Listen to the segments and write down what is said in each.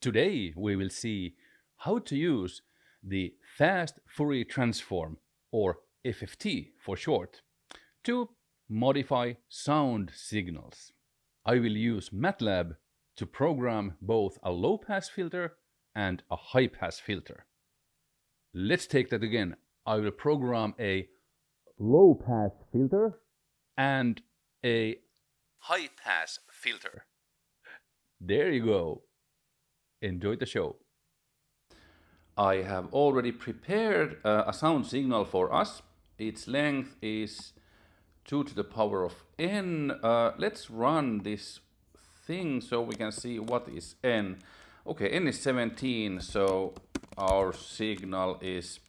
Today we will see how to use the Fast Fourier Transform, or FFT for short, to modify sound signals. I will use Matlab to program both a low pass filter and a high pass filter. Let's take that again. I will program a low pass filter and a high pass filter. There you go. Enjoy the show. I have already prepared a sound signal for us. Its length is 2 to the power of n. Let's run this thing so we can see what is n. Okay, n is 17, so our signal is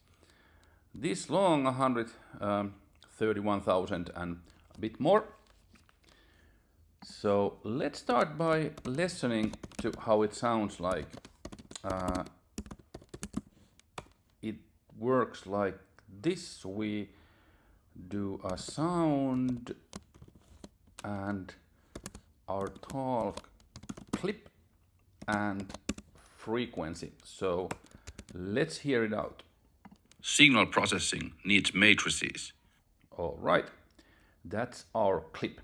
this long, 131,000 and a bit more. So let's start by listening to how it sounds like. It works like this. We do a sound and our talk clip and frequency. So let's hear it out. Signal processing needs matrices. All right, that's our clip.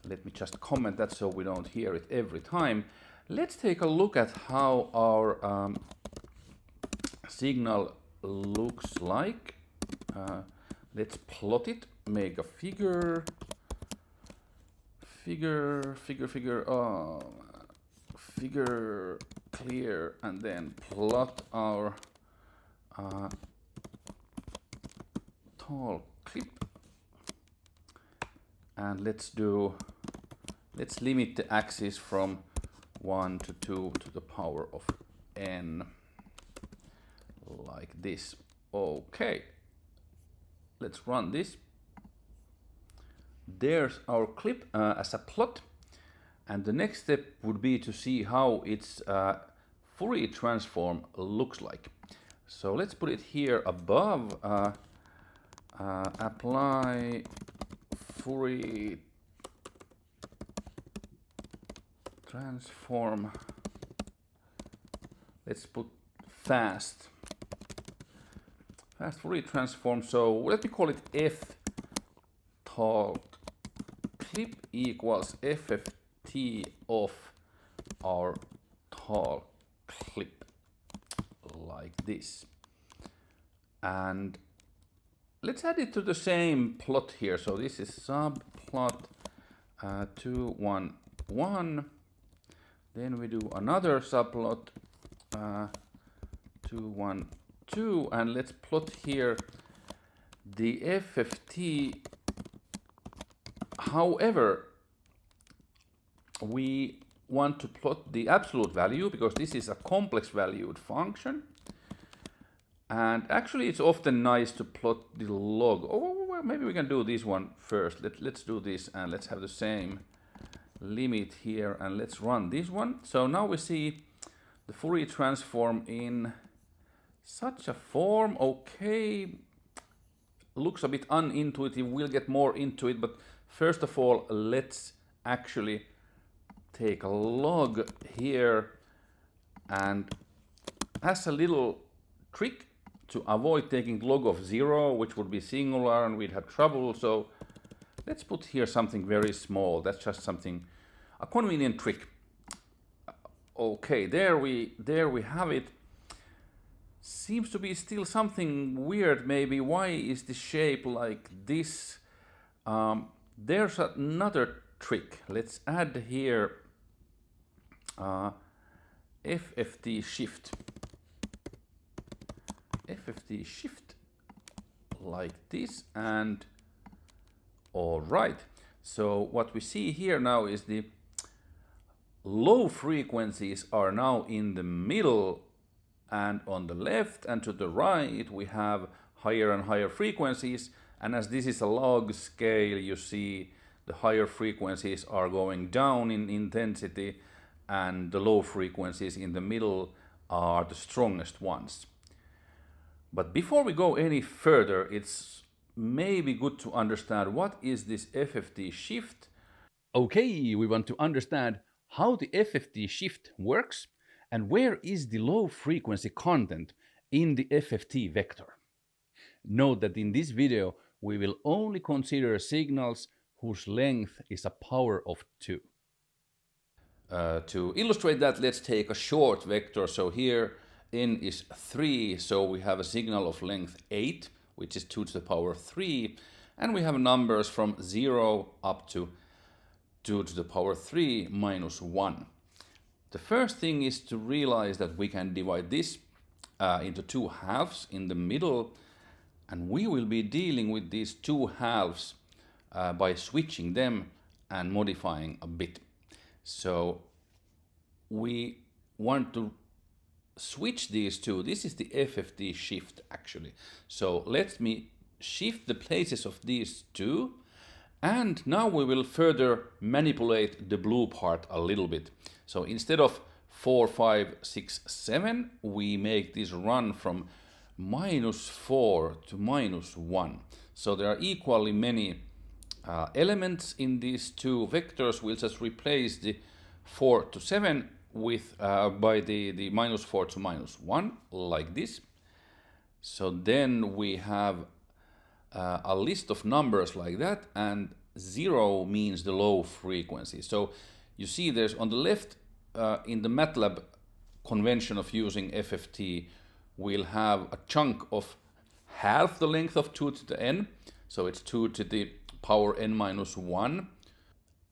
Let me just comment that so we don't hear it every time. Let's take a look at how our signal looks like. Let's plot it, make a figure, clear, and then plot our tall clip. And let's limit the axis from 1 to 2 to the power of n, like this. Okay, let's run this. There's our clip as a plot, and the next step would be to see how its Fourier transform looks like. So let's put it here above. Apply Fourier transform. Let's put fast Fourier transform. So let me call it F talk clip equals FFT of our talk clip, like this. And let's add it to the same plot here. So this is subplot 2, 1, 1. Then we do another subplot 2, 1, 2. And let's plot here the FFT. However, we want to plot the absolute value because this is a complex valued function. And actually, it's often nice to plot the log. Oh, well, maybe we can do this one first. Let's do this, and let's have the same limit here, and let's run this one. So now we see the Fourier transform in such a form. Okay, looks a bit unintuitive. We'll get more into it, but first of all, let's actually take a log here, and as a little trick, to avoid taking log of 0, which would be singular and we'd have trouble. So let's put here something very small. That's just something, a convenient trick. Okay, there we have it. Seems to be still something weird maybe. Why is the shape like this? There's another trick. Let's add here FFT shift. FFT shift like this, and all right. So what we see here now is the low frequencies are now in the middle, and on the left and to the right we have higher and higher frequencies. And as this is a log scale, you see the higher frequencies are going down in intensity, and the low frequencies in the middle are the strongest ones. But before we go any further, it's maybe good to understand what is this FFT shift. Okay, we want to understand how the FFT shift works And where is the low frequency content in the FFT vector? Note that in this video, we will only consider signals whose length is a power of 2. To illustrate that, let's take a short vector. So here n is 3, so we have a signal of length 8, which is 2 to the power 3, and we have numbers from 0 up to 2 to the power 3 minus 1. The first thing is to realize that we can divide this into 2 halves in the middle, and we will be dealing with these 2 halves by switching them and modifying a bit. So we want to switch these two. This is the FFT shift actually. So let me shift the places of these two, and now we will further manipulate the blue part a little bit. So instead of 4, 5, 6, 7, we make this run from -4 to -1. So there are equally many elements in these two vectors. We'll just replace the 4 to 7 with by the -4 to -1 like this. So then we have a list of numbers like that, and 0 means the low frequency. So you see there's on the left in the Matlab convention of using FFT, we'll have a chunk of half the length of 2 to the n, so it's 2 to the power n minus 1.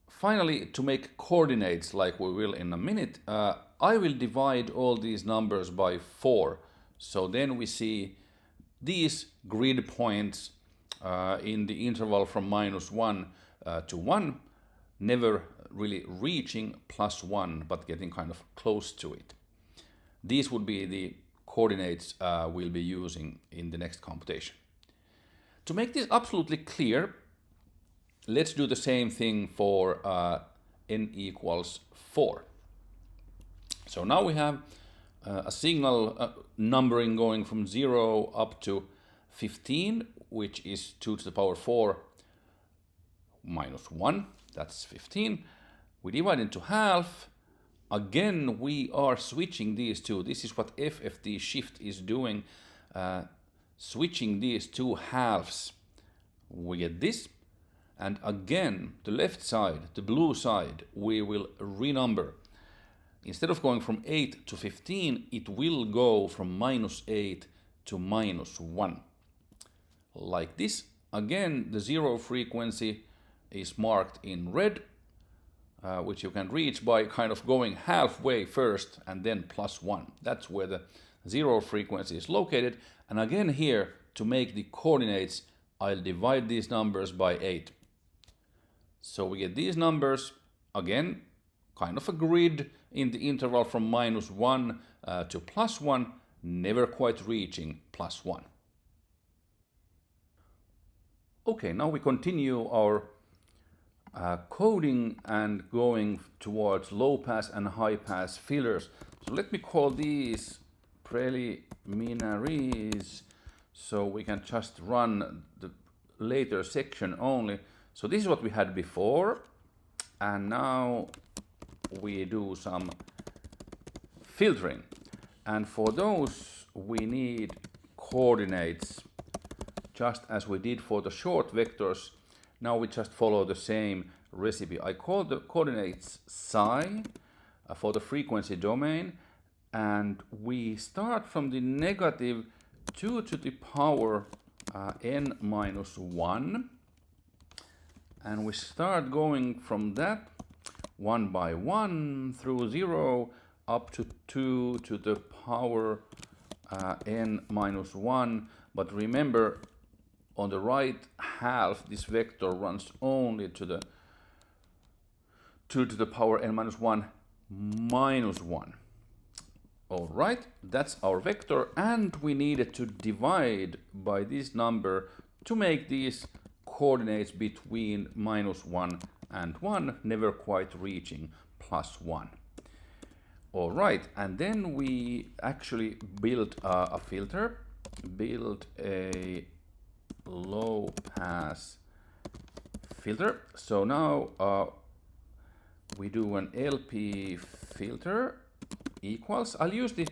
Finally, to make coordinates like we will in a minute, I will divide all these numbers by 4. So then we see these grid points in the interval from -1 to 1, never really reaching +1, but getting kind of close to it. These would be the coordinates we'll be using in the next computation. To make this absolutely clear, let's do the same thing for n equals 4. So now we have a signal numbering going from 0 up to 15, which is 2 to the power 4 minus 1. That's 15. We divide into half. Again, we are switching these two. This is what FFT shift is doing. Switching these two halves, we get this. And again, the left side, the blue side, we will renumber. Instead of going from 8 to 15, it will go from -8 to -1. Like this. Again, the 0 frequency is marked in red, which you can reach by kind of going halfway first and then +1. That's where the 0 frequency is located. And again here, to make the coordinates, I'll divide these numbers by 8. So we get these numbers, again, kind of a grid in the interval from -1 to +1, never quite reaching +1. Okay, now we continue our coding and going towards low pass and high pass filters. So let me call these preliminaries so we can just run the later section only. So this is what we had before, and now we do some filtering. And for those we need coordinates, just as we did for the short vectors. Now we just follow the same recipe. I call the coordinates psi for the frequency domain, and we start from the -2 to the power n minus 1, and we start going from that 1 by 1 through 0 up to 2 to the power n minus 1. But remember, on the right half, this vector runs only to the 2 to the power n minus 1 minus 1. All right, that's our vector, and we needed to divide by this number to make these coordinates between -1 and 1, never quite reaching +1. All right, and then we actually built a filter, built a low pass filter. So now we do an LP filter equals. I'll use the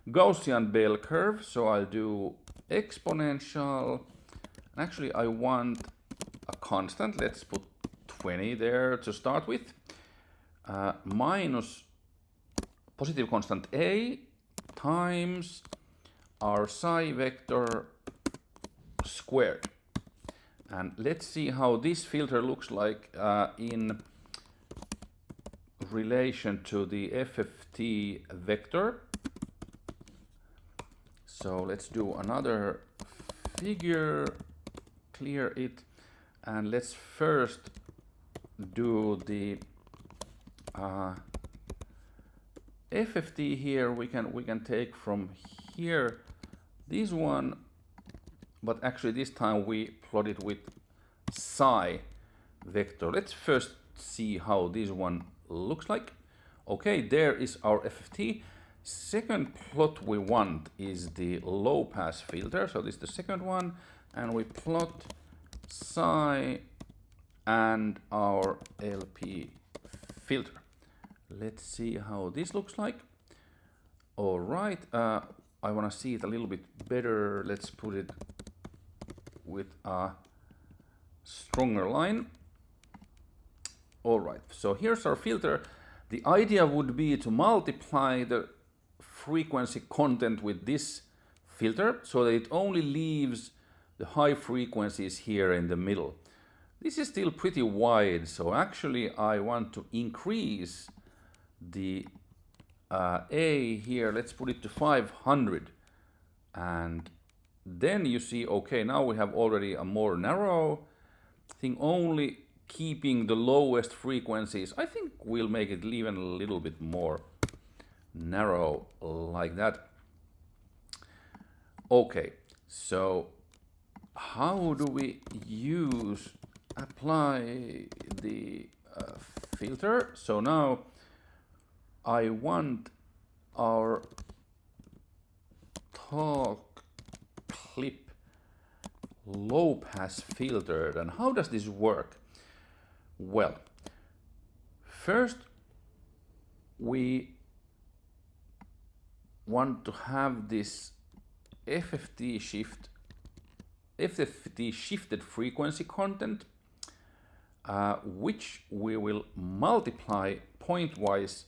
Gaussian bell curve, so I'll do exponential. And actually I want a constant. Let's put 20 there to start with. Minus positive constant a times our psi vector squared. And let's see how this filter looks like in relation to the FFT vector. So let's do another figure, clear it, and let's first do the FFT here. We can take from here this one, but actually this time we plot it with psi vector. Let's first see how this one looks like. Okay, there is our FFT. Second plot we want is the low pass filter. So this is the second one, and we plot psi and our LP filter. Let's see how this looks like. All right, I want to see it a little bit better. Let's put it with a stronger line. All right, so here's our filter. The idea would be to multiply the frequency content with this filter so that it only leaves the high frequencies here in the middle. This is still pretty wide, so actually I want to increase the A here. Let's put it to 500, and then you see, okay, now we have already a more narrow thing, only keeping the lowest frequencies. I think we'll make it even a little bit more narrow like that. Okay, so how do we apply the filter? So now I want our talk clip low pass filtered. And how does this work? Well, first we want to have this FFT shifted frequency content, which we will multiply pointwise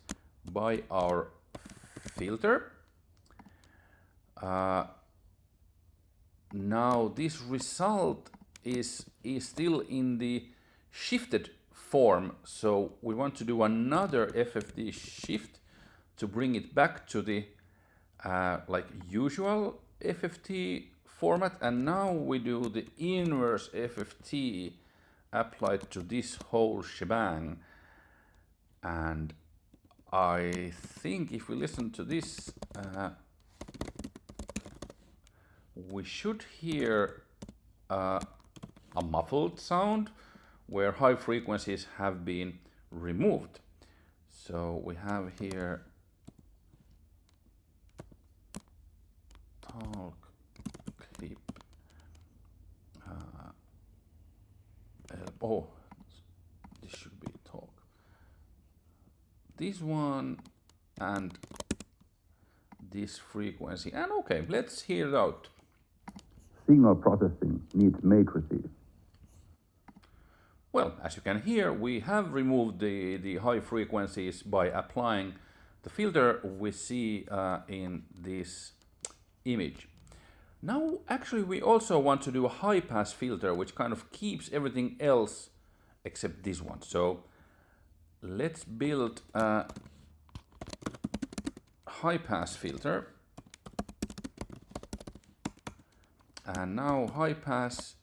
by our filter. Now this result is still in the shifted form, so we want to do another FFT shift to bring it back to the like usual FFT format, and now we do the inverse FFT applied to this whole shebang. And I think if we listen to this, we should hear a muffled sound where high frequencies have been removed. So we have here talk clip. Oh, this should be talk. This one and this frequency. And okay, let's hear it out. Signal processing needs matrices. Well, as you can hear, we have removed the high frequencies by applying the filter we see in this image. Now, actually, we also want to do a high pass filter, which kind of keeps everything else except this one. So let's build a high pass filter. And now high pass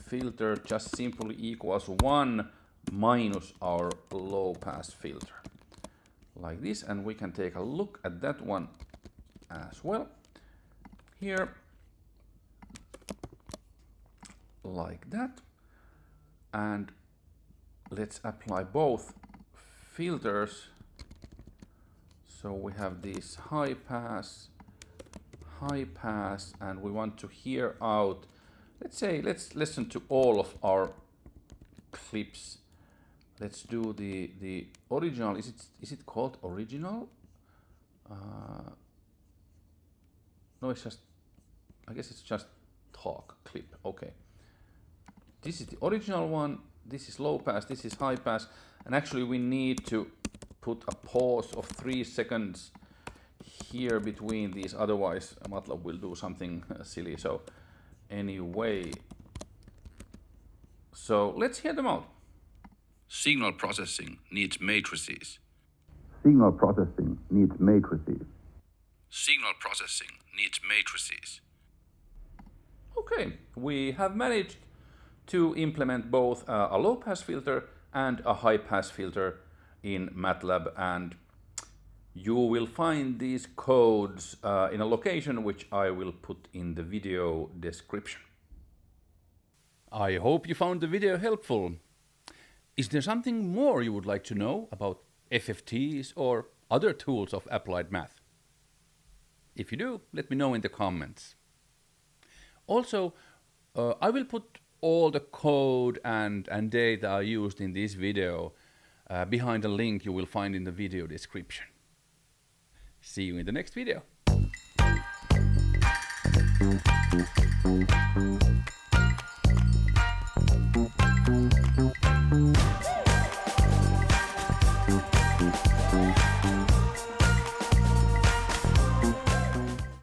filter just simply equals 1 minus our low pass filter. Like this, and we can take a look at that one as well. Here, like that. And let's apply both filters. So we have this high pass, and we want to hear out. Let's say, let's listen to all of our clips. Let's do the original. Is it called original? No, it's just, I guess it's just talk clip. Okay. This is the original one. This is low pass, this is high pass. And actually we need to put a pause of 3 seconds here between these, otherwise Matlab will do something silly. So anyway, so let's hear them out. Signal processing needs matrices. Signal processing needs matrices. Signal processing needs matrices. Okay, we have managed to implement both a low pass filter and a high pass filter in Matlab, and you will find these codes in a location which I will put in the video description. I hope you found the video helpful. Is there something more you would like to know about FFTs or other tools of applied math? If you do, let me know in the comments. Also, I will put all the code and data used in this video behind the link you will find in the video description. See you in the next video.